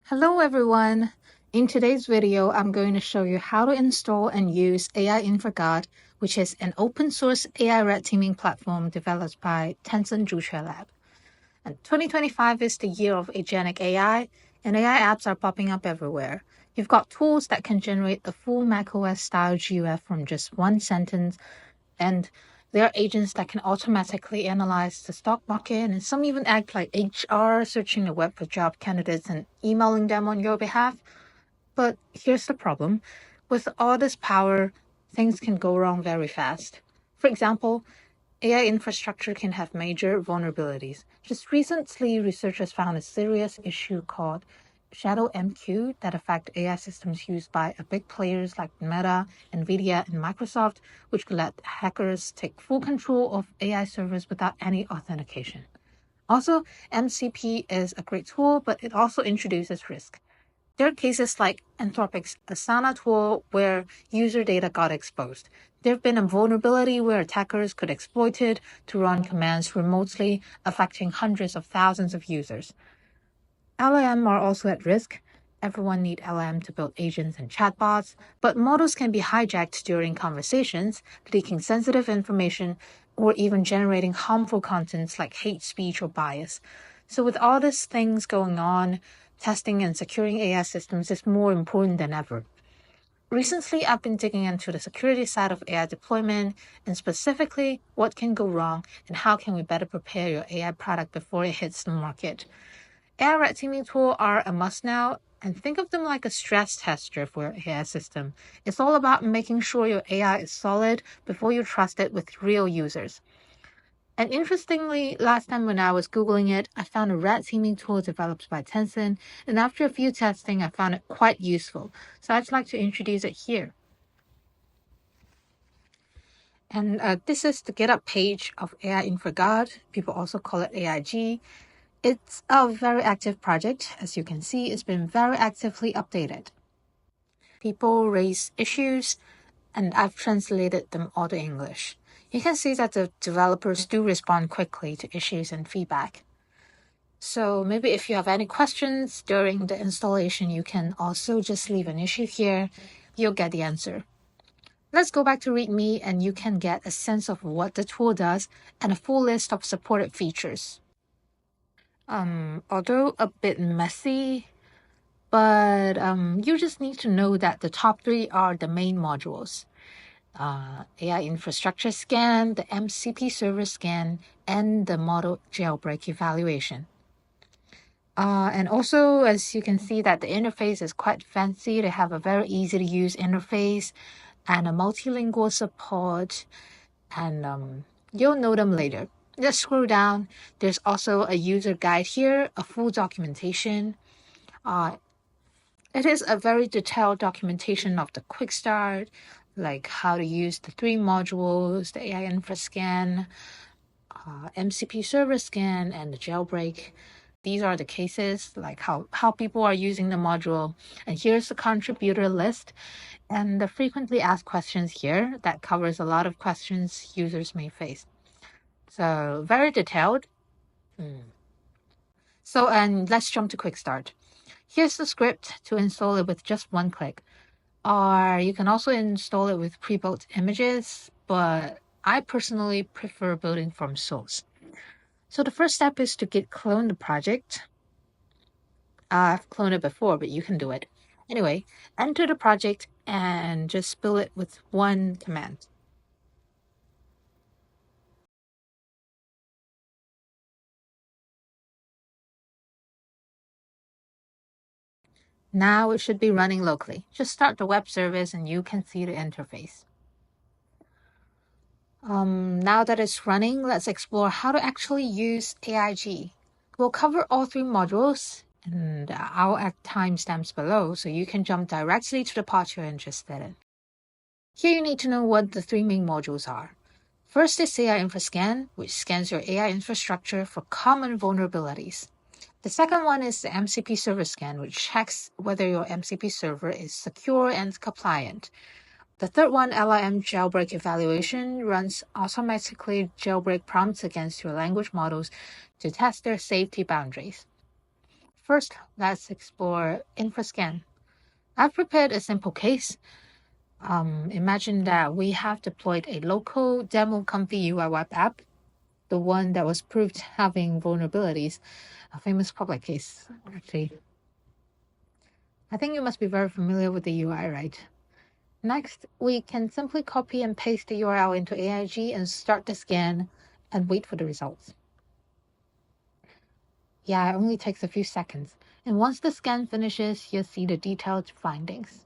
Hello everyone! In today's video, I'm going to show you how to install and use AI-Infra-Guard, which is an open-source AI red teaming platform developed by Tencent Zhuque Lab. And 2025 is the year of agentic AI, and AI apps are popping up everywhere. You've got tools that can generate a full macOS-style GUI from just one sentence, and there are agents that can automatically analyze the stock market, and some even act like HR, searching the web for job candidates and emailing them on your behalf. But here's the problem. With all this power, things can go wrong very fast. For example, AI infrastructure can have major vulnerabilities. Just recently, researchers found a serious issue called Shadow MQ that affect AI systems used by big players like Meta, Nvidia, and Microsoft, which could let hackers take full control of AI servers without any authentication. Also, MCP is a great tool, but it also introduces risk. There are cases like Anthropic's Asana tool where user data got exposed. There have been a vulnerability where attackers could exploit it to run commands remotely, affecting hundreds of thousands of users. LLM are also at risk. Everyone needs LLM to build agents and chatbots, but models can be hijacked during conversations, leaking sensitive information, or even generating harmful contents like hate speech or bias. So with all these things going on, testing and securing AI systems is more important than ever. Recently, I've been digging into the security side of AI deployment, and specifically what can go wrong and how can we better prepare your AI product before it hits the market. AI red teaming tools are a must now, and think of them like a stress tester for your AI system. It's all about making sure your AI is solid before you trust it with real users. And interestingly, last time when I was Googling it, I found a red teaming tool developed by Tencent, and after a few testing, I found it quite useful. So I'd like to introduce it here. And this is the GitHub page of AI-Infra-Guard. People also call it A.I.G. It's a very active project. As you can see, it's been very actively updated. People raise issues, and I've translated them all to English. You can see that the developers do respond quickly to issues and feedback. So maybe if you have any questions during the installation, you can also just leave an issue here. You'll get the answer. Let's go back to README, and you can get a sense of what the tool does and a full list of supported features. Although a bit messy, but you just need to know that the top three are the main modules. AI infrastructure scan, the MCP server scan, and the model jailbreak evaluation. And also, as you can see, that the interface is quite fancy. They have a very easy to use interface and a multilingual support, and you'll know them later. Let's scroll down. There's also a user guide here, a full documentation. It is a very detailed documentation of the quick start, like how to use the three modules, the AI infra scan, MCP server scan, and the jailbreak. These are the cases, like how people are using the module. And here's the contributor list and the frequently asked questions here that covers a lot of questions users may face. So very detailed. So, and let's jump to quick start. Here's the script to install it with just one click. Or you can also install it with pre-built images, but I personally prefer building from source. So the first step is to git clone the project. I've cloned it before, but you can do it. Anyway, enter the project and just build it with one command. Now it should be running locally. Just start the web service and you can see the interface. Now that it's running, let's explore how to actually use A.I.G. We'll cover all three modules, and I'll add timestamps below so you can jump directly to the part you're interested in. Here you need to know what the three main modules are. First is AI Infra-Scan, which scans your AI infrastructure for common vulnerabilities. The second one is the MCP server scan, which checks whether your MCP server is secure and compliant. The third one, LLM jailbreak evaluation, runs automatically jailbreak prompts against your language models to test their safety boundaries. First, let's explore InfraScan. I've prepared a simple case. Imagine that we have deployed a local demo ComfyUI web app, the one that was proved having vulnerabilities, a famous public case, actually. I think you must be very familiar with the UI, right? Next, we can simply copy and paste the URL into A.I.G and start the scan and wait for the results. Yeah, it only takes a few seconds. And once the scan finishes, you'll see the detailed findings.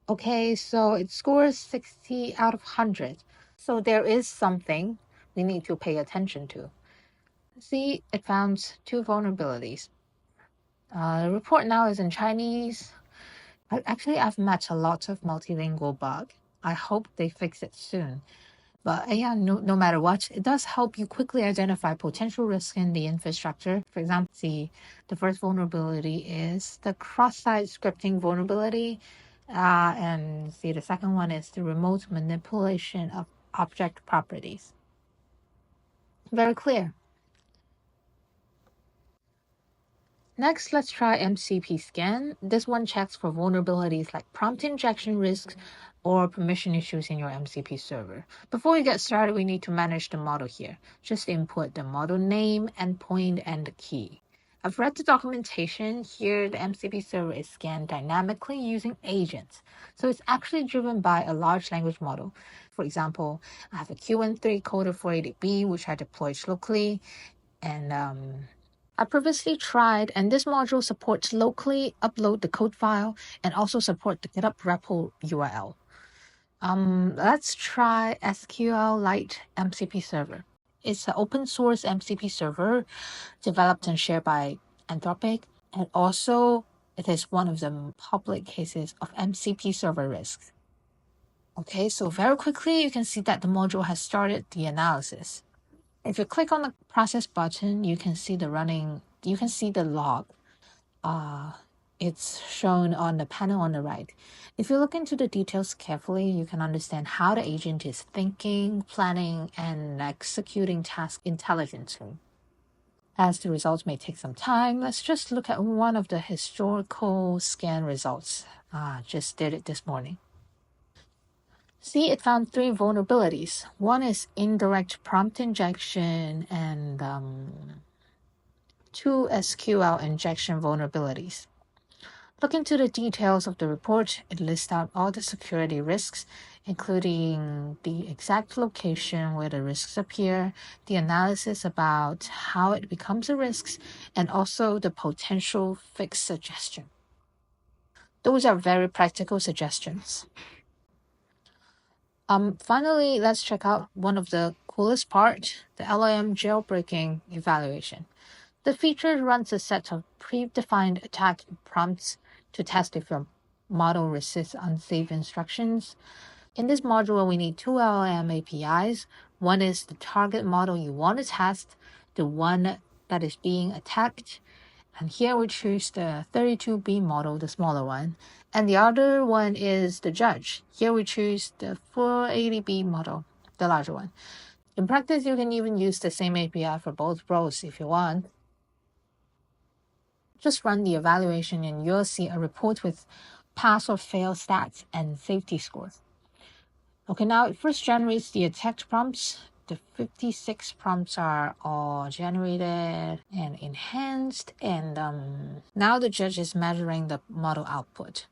Okay, so it scores 60 out of 100. So there is something we need to pay attention to. See, it found 2 vulnerabilities. The report now is in Chinese. Actually, I've met a lot of multilingual bug. I hope they fix it soon. But yeah, no matter what, it does help you quickly identify potential risks in the infrastructure. For example, see, the first vulnerability is the cross-site scripting vulnerability. And see, the second one is the remote manipulation of object properties. Very clear. Next, let's try MCP scan. This one checks for vulnerabilities like prompt injection risks or permission issues in your MCP server. Before we get started, we need to manage the model here. Just input the model name, endpoint, and the key. I've read the documentation. Here, the MCP server is scanned dynamically using agents. So it's actually driven by a large language model. For example, I have a QN3 coder 480B, which I deployed locally. And I previously tried, and this module supports locally upload the code file and also support the GitHub repo URL. Let's try SQLite MCP server. It's an open source MCP server developed and shared by Anthropic, and also it is one of the public cases of MCP server risks. Okay, so very quickly you can see that the module has started the analysis. If you click on the process button, you can see the log. It's shown on the panel on the right. If you look into the details carefully, you can understand how the agent is thinking, planning, and executing tasks intelligently. As the results may take some time, let's just look at one of the historical scan results. Just did it this morning. See, it found 3 vulnerabilities. One is indirect prompt injection and 2 SQL injection vulnerabilities. Look into the details of the report. It lists out all the security risks, including the exact location where the risks appear, the analysis about how it becomes a risk, and also the potential fix suggestion. Those are very practical suggestions. Finally, let's check out one of the coolest part, the LLM jailbreaking evaluation. The feature runs a set of predefined attack prompts to test if your model resists unsafe instructions. In this module, we need 2 LLM APIs. One is the target model you want to test, the one that is being attacked. And here we choose the 32B model, the smaller one. And the other one is the judge. Here we choose the 480B model, the larger one. In practice, you can even use the same API for both roles if you want. Just run the evaluation and you'll see a report with pass or fail stats and safety scores. Okay, now it first generates the attacked prompts. The 56 prompts are all generated and enhanced, and now the judge is measuring the model output.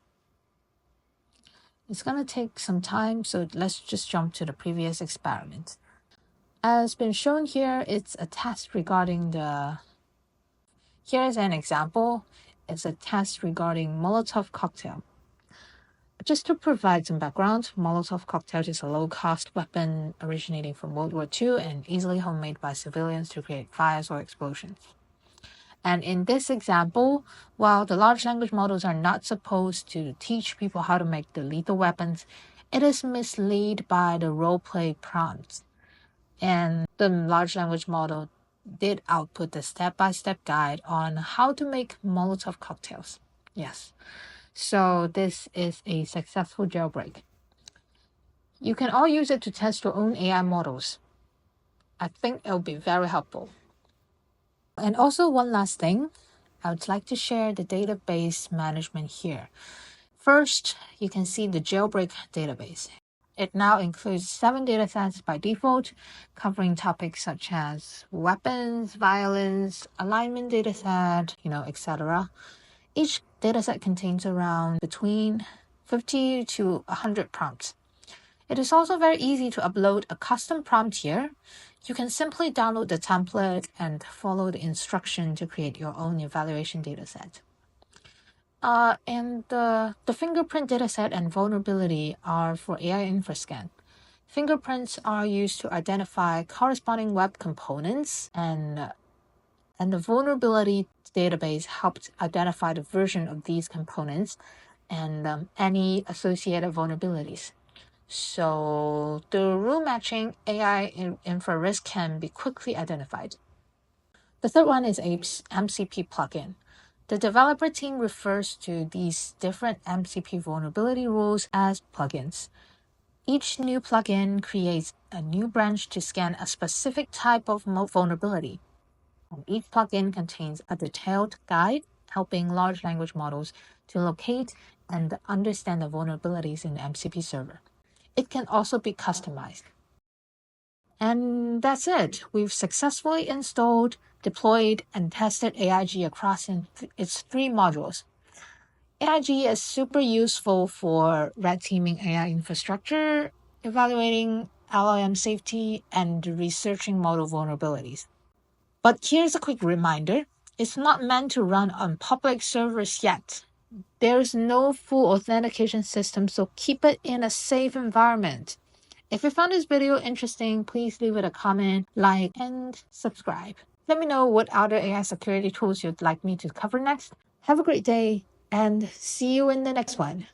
It's going to take some time, so let's just jump to the previous experiment. As been shown here, it's a test regarding Here's an example. It's a test regarding Molotov cocktail. Just to provide some background, Molotov cocktail is a low-cost weapon originating from World War II and easily homemade by civilians to create fires or explosions. And in this example, while the large language models are not supposed to teach people how to make the lethal weapons, it is misled by the role-play prompts. And the large language model did output the step-by-step guide on how to make Molotov cocktails. Yes. So this is a successful jailbreak. You can all use it to test your own AI models. I think it'll be very helpful. And also one last thing, I would like to share the database management here. First, you can see the Jailbreak database. It now includes 7 datasets by default, covering topics such as weapons, violence, alignment dataset, etc. Each dataset contains around between 50 to 100 prompts. It is also very easy to upload a custom prompt here. You can simply download the template and follow the instruction to create your own evaluation dataset. And the fingerprint dataset and vulnerability are for AI-Infra-Scan. Fingerprints are used to identify corresponding web components, and the vulnerability database helped identify the version of these components and any associated vulnerabilities. So the rule matching AI infra risk can be quickly identified. The third one is a MCP plugin. The developer team refers to these different MCP vulnerability rules as plugins. Each new plugin creates a new branch to scan a specific type of vulnerability. And each plugin contains a detailed guide helping large language models to locate and understand the vulnerabilities in the MCP server. It can also be customized. And that's it. We've successfully installed, deployed, and tested A.I.G across its 3 modules. A.I.G is super useful for red teaming AI infrastructure, evaluating LLM safety, and researching model vulnerabilities. But here's a quick reminder. It's not meant to run on public servers yet. There's no full authentication system, so keep it in a safe environment. If you found this video interesting, please leave it a comment, like, and subscribe. Let me know what other AI security tools you'd like me to cover next. Have a great day, and see you in the next one.